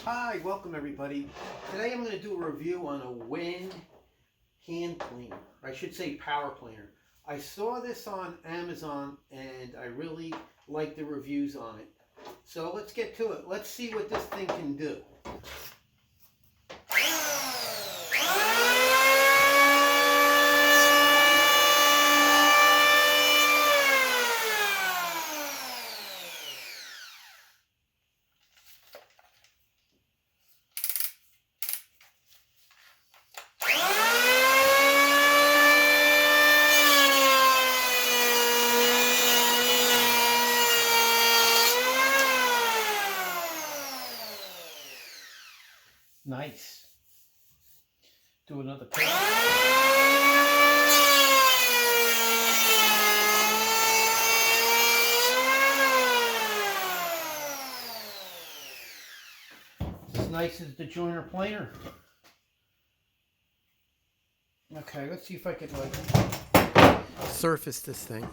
Hi, welcome everybody. Today I'm going to do a review on a WEN hand planer. I should say power planer. I saw this on Amazon and I really like the reviews on it. So let's get to it. Let's see what this thing can do. Nice. Do another pair. As nice as the joiner planer. Okay, let's see if I can surface this thing.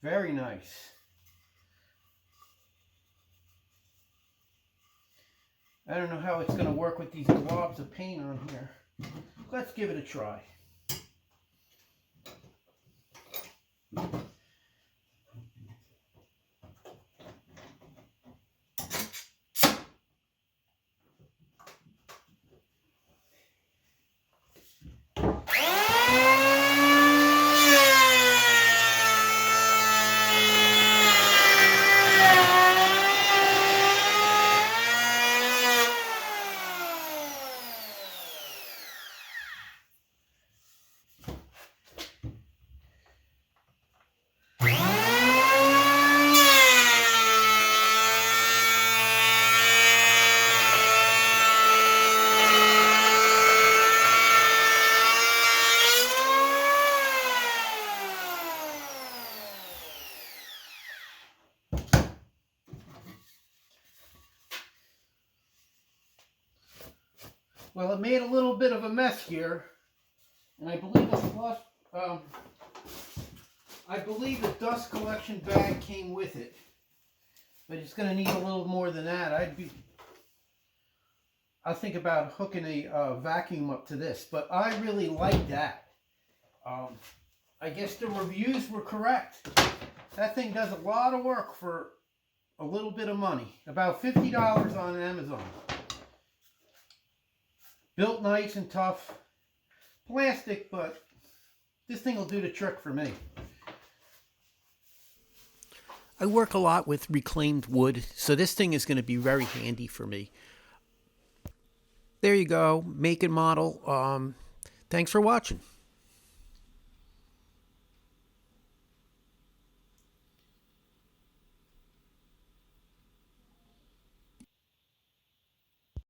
Very nice. I don't know how it's going to work with these globs of paint on here. Let's give it a try. Well, it made a little bit of a mess here, and I believe the dust collection bag came with it, but it's going to need a little more than that. I think about hooking a vacuum up to this, but I really like that. I guess the reviews were correct. That thing does a lot of work for a little bit of money, about $50 on Amazon. Built nice and tough. Plastic, but this thing will do the trick for me. I work a lot with reclaimed wood, so this thing is going to be very handy for me. There you go. Make and model. Thanks for watching.